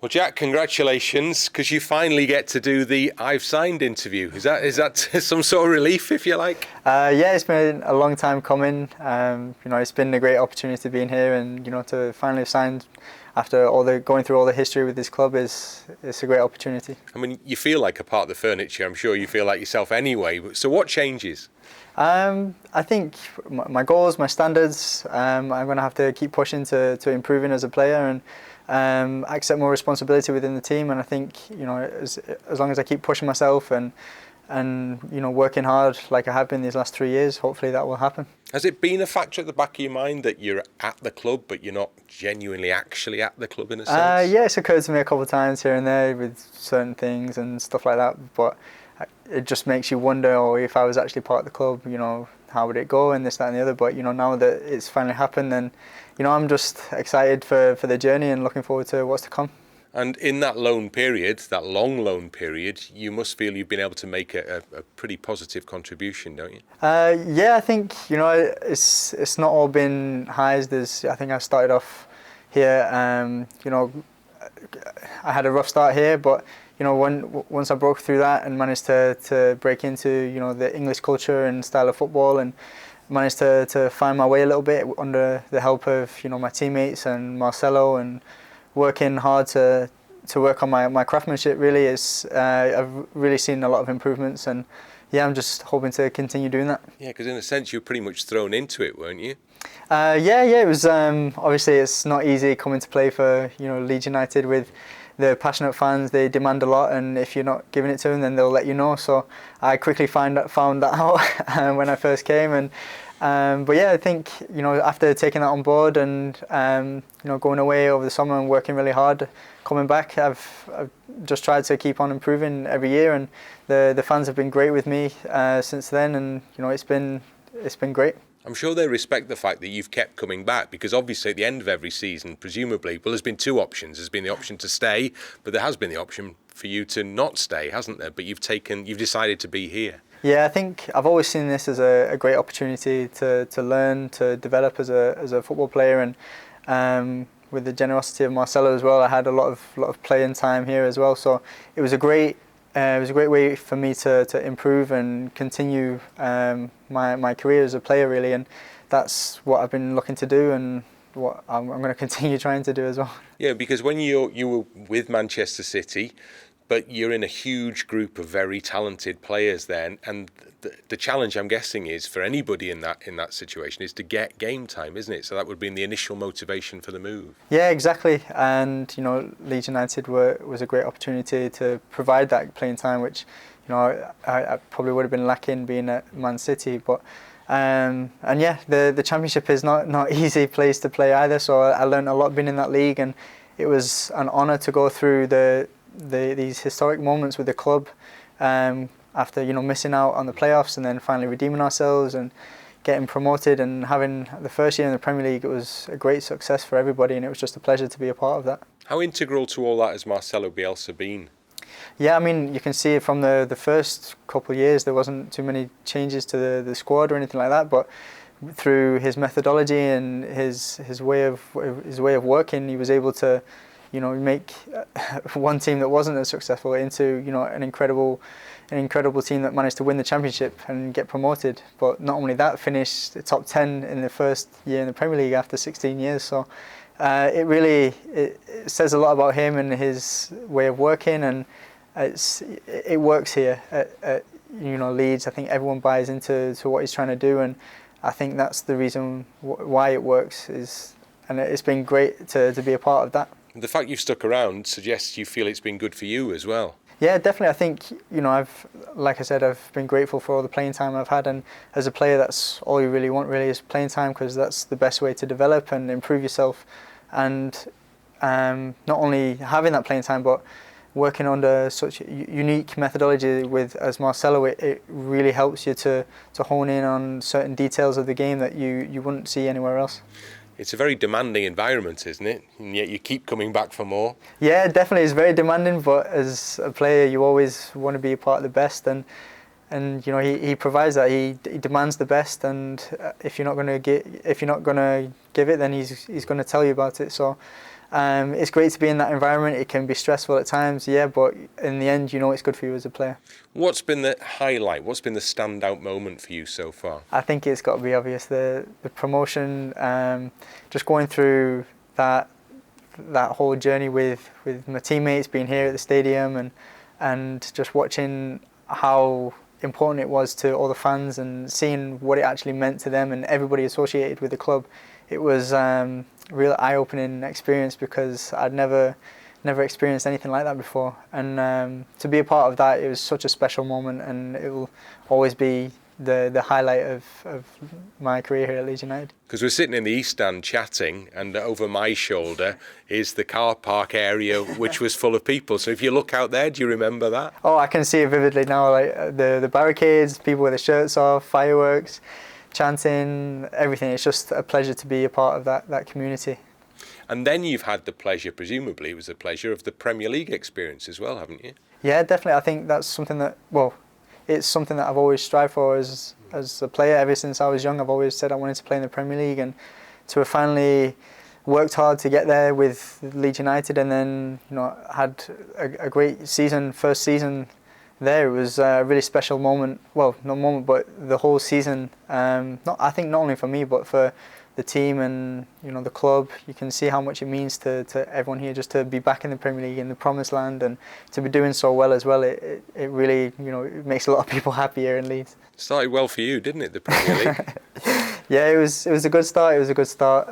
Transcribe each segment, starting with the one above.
Well, Jack, congratulations, because you finally get to do the I've signed interview. Is that some sort of relief, if you like? Yeah, it's been a long time coming. It's been a great opportunity being here, and to finally have signed after going through all the history with this club it's a great opportunity. I mean, you feel like a part of the furniture. I'm sure you feel like yourself anyway. So what changes? I think my goals, my standards. I'm going to have to keep pushing to improving as a player and accept more responsibility within the team. And I think as long as I keep pushing myself and working hard like I have been these last 3 years, hopefully that will happen. Has it been a factor at the back of your mind that you're at the club, but you're not genuinely actually at the club in a sense? Yeah, it's occurred to me a couple of times here and there with certain things and stuff like that. But it just makes you wonder, if I was actually part of the club, how would it go and this, that and the other. But now that it's finally happened, then I'm just excited for the journey and looking forward to what's to come. And in that loan period, that long loan period, you must feel you've been able to make a pretty positive contribution, don't you? Yeah, I think it's not all been highs. I think I started off here. I had a rough start here, but once I broke through that and managed to break into the English culture and style of football, and managed to find my way a little bit under the help of my teammates and Marcelo, and working hard to work on my craftsmanship. Really, I've really seen a lot of improvements, and yeah, I'm just hoping to continue doing that. Yeah, because in a sense you were pretty much thrown into it, weren't you? Yeah, it was. Obviously, it's not easy coming to play for Leeds United with the passionate fans. They demand a lot, and if you're not giving it to them, then they'll let you know. So I quickly found that out when I first came, and but yeah, I think after taking that on board and going away over the summer and working really hard, coming back, I've just tried to keep on improving every year, and the fans have been great with me since then, and it's been great. I'm sure they respect the fact that you've kept coming back, because obviously at the end of every season, presumably, there's been two options. There's been the option to stay, but there has been the option for you to not stay, hasn't there? But you've decided to be here. Yeah, I think I've always seen this as a great opportunity to learn, to develop as a football player, and with the generosity of Marcelo as well, I had a lot of playing time here as well. So it was a great way for me to improve and continue my career as a player, really, and that's what I've been looking to do, and what I'm going to continue trying to do as well. Yeah, because when you were with Manchester City, but you're in a huge group of very talented players then, and the challenge, I'm guessing, is for anybody in that situation is to get game time, isn't it? So that would be the initial motivation for the move. Yeah, exactly. And Leeds United was a great opportunity to provide that playing time, which I probably would have been lacking being at Man City. But and yeah, the Championship is not an easy place to play either. So I learned a lot being in that league, and it was an honour to go through these historic moments with the club. After missing out on the playoffs and then finally redeeming ourselves and getting promoted and having the first year in the Premier League, it was a great success for everybody, and it was just a pleasure to be a part of that. How integral to all that has Marcelo Bielsa been? Yeah, I mean, you can see from the first couple of years there wasn't too many changes to the squad or anything like that, but through his methodology and his way of working, he was able to make one team that wasn't as successful into an incredible team that managed to win the Championship and get promoted. But not only that, finished the top 10 in the first year in the Premier League after 16 years. So it says a lot about him and his way of working, and it works here at Leeds. I think everyone buys into what he's trying to do, and I think that's the reason why it works. And it's been great to be a part of that. The fact you've stuck around suggests you feel it's been good for you as well. Yeah, definitely. I think I've been grateful for all the playing time I've had, and as a player, that's all you really want, really, is playing time, because that's the best way to develop and improve yourself. And not only having that playing time, but working under such unique methodology as Marcelo, it really helps you to hone in on certain details of the game that you wouldn't see anywhere else. It's a very demanding environment, isn't it? And yet you keep coming back for more. Yeah, definitely. It's very demanding, but as a player, you always want to be a part of the best, and he provides that. He demands the best, and if you're not going to give it, then he's going to tell you about it. So It's great to be in that environment. It can be stressful at times, yeah, but in the end, you know it's good for you as a player. What's been the highlight? What's been the standout moment for you so far? I think it's got to be obvious, the promotion, just going through that whole journey with my teammates, being here at the stadium and just watching how important it was to all the fans and seeing what it actually meant to them and everybody associated with the club. It was a real eye-opening experience because I'd never experienced anything like that before, and to be a part of that, it was such a special moment, and it will always be the highlight of my career here at Leeds United. Because we're sitting in the East Stand chatting, and over my shoulder is the car park area, which was full of people. So if you look out there, do you remember that? Oh, I can see it vividly now, like the barricades, people with their shirts off, fireworks, chanting, everything. It's just a pleasure to be a part of that community. And then you've had the pleasure, presumably it was the pleasure of the Premier League experience as well, haven't you? Yeah, definitely. I think that's something that, well, it's something that I've always strived for as a player. Ever since I was young, I've always said I wanted to play in the Premier League, and to have finally worked hard to get there with Leeds United, and then had a great season, first season there. It was a really special moment. Well, not moment, but the whole season. I think not only for me, but for the team and the club. You can see how much it means to everyone here just to be back in the Premier League, in the promised land, and to be doing so well as well. It really it makes a lot of people happy here in Leeds. Started well for you, didn't it, the Premier League? Yeah, it was a good start. It was a good start.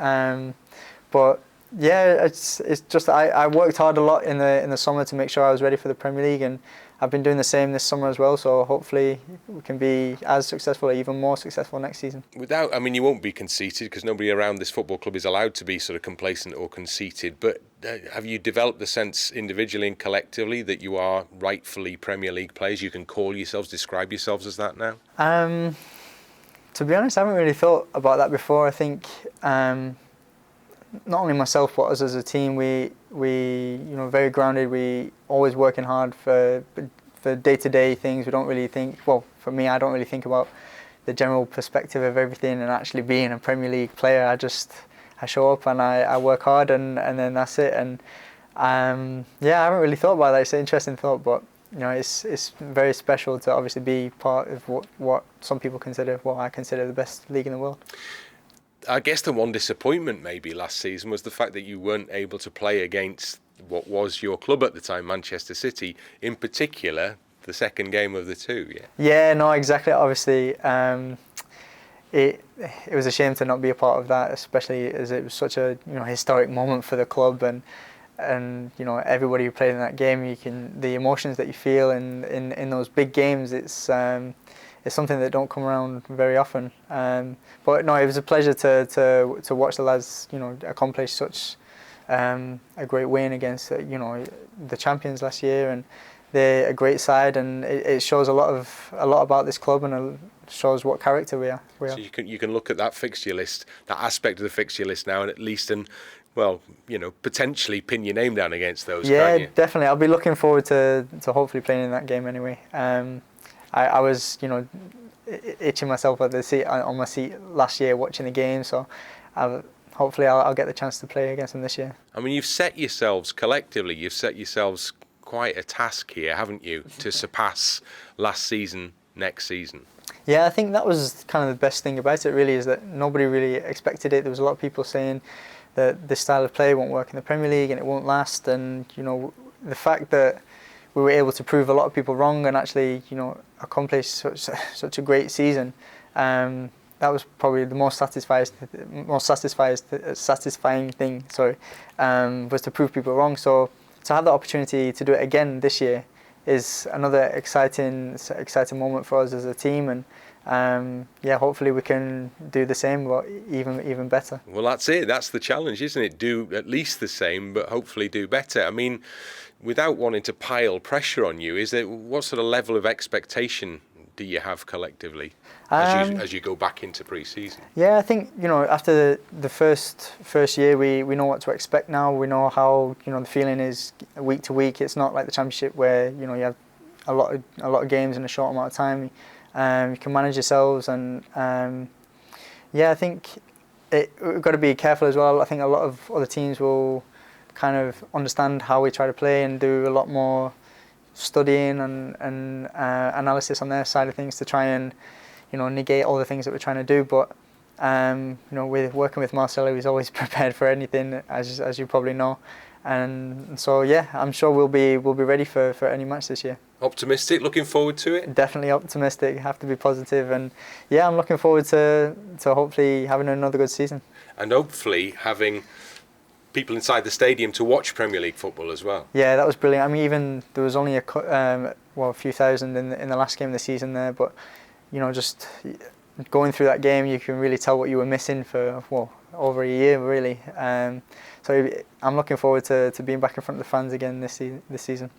But yeah, it's just I worked hard a lot in the summer to make sure I was ready for the Premier League, and I've been doing the same this summer as well, so hopefully we can be as successful or even more successful next season. You won't be conceited, because nobody around this football club is allowed to be sort of complacent or conceited, but have you developed the sense individually and collectively that you are rightfully Premier League players? You can call yourselves, describe yourselves as that now? To be honest, I haven't really thought about that before. I think not only myself but us as a team, we very grounded. We always working hard for day-to-day things. We don't really think, well, for me, I don't really think about the general perspective of everything and actually being a Premier League player. I show up and I work hard, and then that's it. And I haven't really thought about that. It's an interesting thought, but it's very special to obviously be part of what some people consider, what I consider the best league in the world. I guess the one disappointment maybe last season was the fact that you weren't able to play against what was your club at the time, Manchester City, in particular, the second game of the two, yeah? Yeah, no, exactly. Obviously, it was a shame to not be a part of that, especially as it was such a historic moment for the club, and everybody who played in that game, the emotions that you feel in those big games, it's something that don't come around very often. But no, it was a pleasure to watch the lads accomplish such a great win against the champions last year, and they're a great side, and it shows a lot about this club, and it shows what character we are. So you can look at that fixture list, that aspect of the fixture list now, and at least potentially pin your name down against those. Yeah, can't you? Definitely. I'll be looking forward to hopefully playing in that game anyway. I was itching myself at the seat on my seat last year watching the game, so hopefully I'll get the chance to play against them this year. You've set yourselves collectively, quite a task here, haven't you, to surpass last season next season? Yeah, I think that was kind of the best thing about it, really, is that nobody really expected it. There was a lot of people saying that this style of play won't work in the Premier League and it won't last, and the fact that we were able to prove a lot of people wrong and actually accomplish such a great season, that was probably the most satisfying thing. Was to prove people wrong. So to have the opportunity to do it again this year is another exciting moment for us as a team, and hopefully we can do the same, but even better. Well, that's it. That's the challenge, isn't it? Do at least the same, but hopefully do better. Without wanting to pile pressure on you, what sort of level of expectation do you have collectively as you go back into pre-season? Yeah, I think after the first year, we know what to expect now. We know how the feeling is week to week. It's not like the Championship where you have a lot of games in a short amount of time. You can manage yourselves, and I think we've got to be careful as well. I think a lot of other teams will kind of understand how we try to play and do a lot more studying and analysis on their side of things to try and, you know, negate all the things that we're trying to do. But you know, with working with Marcelo, he's always prepared for anything, as you probably know. And so yeah, I'm sure we'll be ready for any match this year. Optimistic, looking forward to it? Definitely optimistic, have to be positive, and yeah, I'm looking forward to hopefully having another good season. And hopefully having people inside the stadium to watch Premier League football as well. Yeah, that was brilliant. I mean, even there was only a few thousand in the last game of the season there, but you know, just going through that game, you can really tell what you were missing for over a year, really. So I'm looking forward to being back in front of the fans again this season.